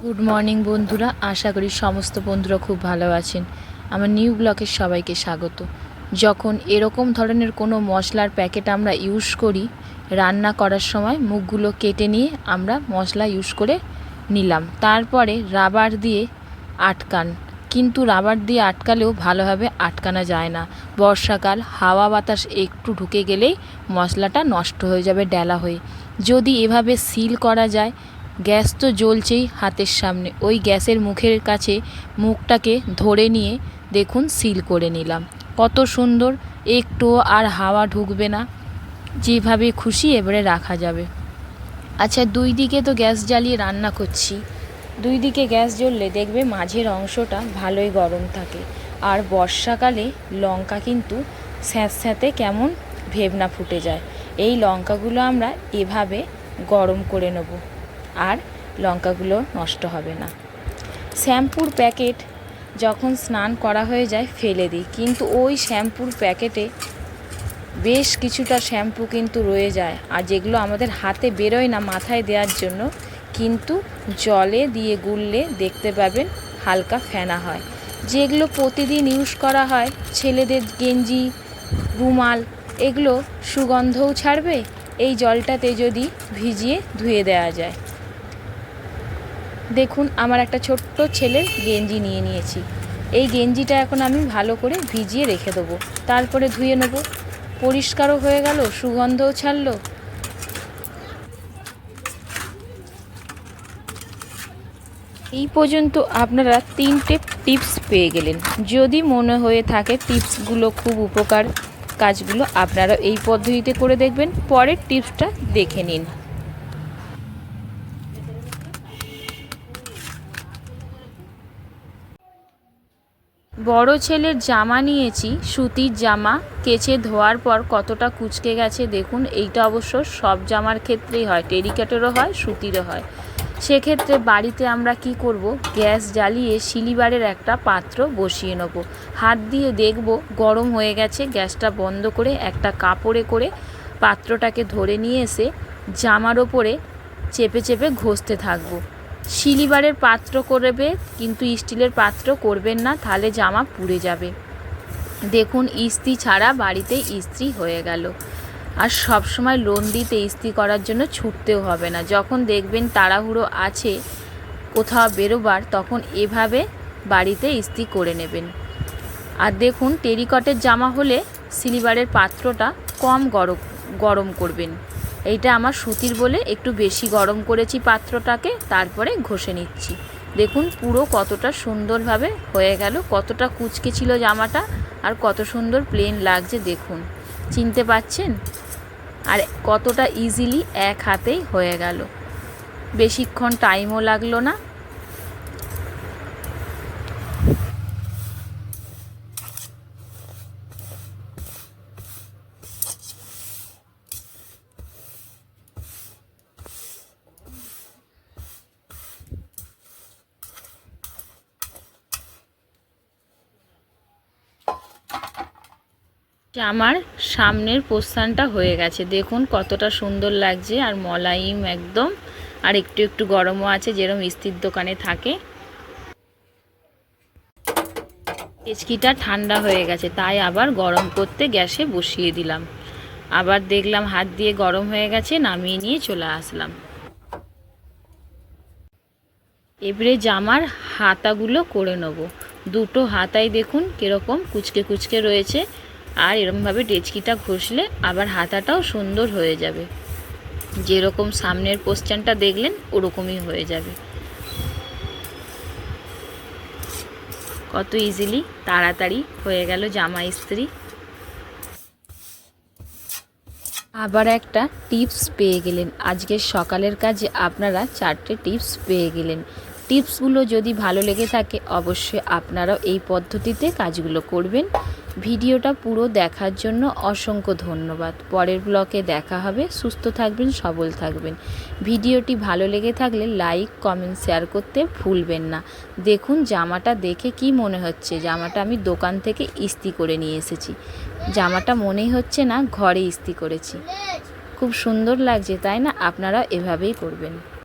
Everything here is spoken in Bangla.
গুড মর্নিং বন্ধুরা, আশা করি সমস্ত বন্ধুরা খুব ভালো আছেন। আমার নিউ ব্লগের সবাইকে স্বাগত। যখন এরকম ধরনের কোনো মশলার প্যাকেট আমরা ইউজ করি, রান্না করার সময় মুখগুলো কেটে নিয়ে আমরা মশলা ইউজ করে নিলাম, তারপরে রাবার দিয়ে আটকান। কিন্তু রাবার দিয়ে আটকালেও ভালোভাবে আটকানো যায় না। বর্ষাকাল, হাওয়া বাতাস একটু ঢুকে গেলেই মশলাটা নষ্ট হয়ে যাবে ডেলা হয়ে। যদি এভাবে সিল করা যায়, গ্যাস তো জ্বলছেই হাতের সামনে, ওই গ্যাসের মুখের কাছে মুখটাকে ধরে নিয়ে দেখুন সিল করে নিলাম। কত সুন্দর, একটু আর হাওয়া ঢুকবে না, যেভাবে খুশি এবারে রাখা যাবে। আচ্ছা, দুই দিকে তো গ্যাস জ্বালিয়ে রান্না করছি, দুই দিকে গ্যাস জ্বললে দেখবে মাঝের অংশটা ভালোই গরম থাকে। আর বর্ষাকালে লঙ্কা কিন্তু স্যাঁতস্যাঁতে কেমন ভেবনা ফুটে যায়। এই লঙ্কাগুলো আমরা এভাবে গরম করে নেব, আর লঙ্কাগুলো নষ্ট হবে না। শ্যাম্পুর প্যাকেট যখন স্নান করা হয়ে যায় ফেলে দিই, কিন্তু ওই শ্যাম্পুর প্যাকেটে বেশ কিছুটা শ্যাম্পু কিন্তু রয়ে যায়, আর যেগুলো আমাদের হাতে বেরোয় না মাথায় দেওয়ার জন্য, কিন্তু জলে দিয়ে গুললে দেখতে পাবেন হালকা ফেনা হয়। যেগুলো প্রতিদিন ইউজ করা হয়, ছেলেদের গেঞ্জি, রুমাল, এগুলো সুগন্ধও ছাড়বে এই জলটাতে যদি ভিজিয়ে ধুয়ে দেওয়া যায়। দেখুন, আমার একটা ছোট্ট ছেলের গেঞ্জি নিয়ে নিয়েছি। এই গেঞ্জিটা এখন আমি ভালো করে ভিজিয়ে রেখে দেবো, তারপরে ধুয়ে নেব। পরিষ্কারও হয়ে গেল, সুগন্ধও ছাড়লো। এই পর্যন্ত আপনারা 3টে টিপস পেয়ে গেলেন। যদি মনে হয়ে থাকে টিপসগুলো খুব উপকার, কাজগুলো আপনারা এই পদ্ধতিতে করে দেখবেন। পরের টিপসটা দেখে নিন। বড় ছেলের জামা নিয়েছি, সুতির জামা। কেচে ধোয়ার পর কতটা কুঁচকে গেছে দেখুন। এইটা অবশ্য সব জামার ক্ষেত্রেই হয়, টেরিকটেরও হয়, সুতিরও হয়। সেক্ষেত্রে বাড়িতে আমরা কি করব, গ্যাস জ্বালিয়ে সিলিবারের একটা পাত্র বসিয়ে নেব। হাত দিয়ে দেখব গরম হয়ে গেছে, গ্যাসটা বন্ধ করে একটা কাপড়ে করে পাত্রটাকে ধরে নিয়ে এসে জামার ওপরে চেপে চেপে ঘষতে থাকবো। সিলিবারের পাত্র করবে, কিন্তু স্টিলের পাত্র করবেন না, তাহলে জামা পুড়ে যাবে। দেখুন, ইস্ত্রি ছাড়া বাড়িতে ইস্ত্রি হয়ে গেল। আর সব সময় লন্ড্রিতে ইস্ত্রি করার জন্য ছুটতেও হবে না। যখন দেখবেন তাড়াহুড়ো আছে কোথাও বেরোবার, তখন এভাবে বাড়িতে ইস্ত্রি করে নেবেন। আর দেখুন, টেরিকটের জামা হলে সিলিবারের পাত্রটা কম গরম করবেন। এইটা আমার সুতির বলে একটু বেশি গরম করেছি পাত্রটাকে, তারপরে ঘষে নিচ্ছি। দেখুন পুরো কতটা সুন্দরভাবে হয়ে গেল, কতটা কুঁচকে ছিল জামাটা, আর কত সুন্দর প্লেন লাগছে দেখুন। চিনতে পাচ্ছেন? আর কতটা ইজিলি এক হাতেই হয়ে গেল, বেশিক্ষণ টাইমও লাগলো না। আমার সামনের পোস্তানটা হয়ে গেছে, দেখুন কতটা সুন্দর লাগছে, আর মলাইম একদম। আর একটু একটু গরমও আছে, যেরকম ইস্ত্রির দোকানে থাকে। কেচকিটা ঠান্ডা হয়ে গেছে, তাই আবার গরম করতে গ্যাসে বসিয়ে দিলাম। আবার দেখলাম হাত দিয়ে গরম হয়ে গেছে, নামিয়ে নিয়ে চলে আসলাম। এবারে জামার হাতাগুলো করে নেব। দুটো হাতাই দেখুন কীরকম কুচকে কুচকে রয়েছে, আর এরকমভাবে ডেচকিটা ঘষলে আবার হাতাটাও সুন্দর হয়ে যাবে। যেরকম সামনের পোস্টানটা দেখলেন ওরকমই হয়ে যাবে। কত ইজিলি তাড়াতাড়ি হয়ে গেল জামা ইস্ত্রি। আবার একটা টিপস পেয়ে গেলেন। আজকের সকালের কাজে আপনারা 4টে টিপস পেয়ে গেলেন। টিপসগুলো যদি ভালো লেগে থাকে, অবশ্যই আপনারাও এই পদ্ধতিতে কাজগুলো করবেন। ভিডিওটা পুরো দেখার জন্য অসংখ্য ধন্যবাদ। পরের ব্লগে দেখা হবে। সুস্থ থাকবেন, সবল থাকবেন। ভিডিওটি ভালো লেগে থাকলে লাইক, কমেন্ট, শেয়ার করতে ভুলবেন না। দেখুন জামাটা দেখে কি মনে হচ্ছে, জামাটা আমি দোকান থেকে ইস্ত্রি করে নিয়ে এসেছি। জামাটা মনেই হচ্ছে না ঘরে ইস্ত্রি করেছি। খুব সুন্দর লাগছে, তাই না? আপনারা এভাবেই করবেন।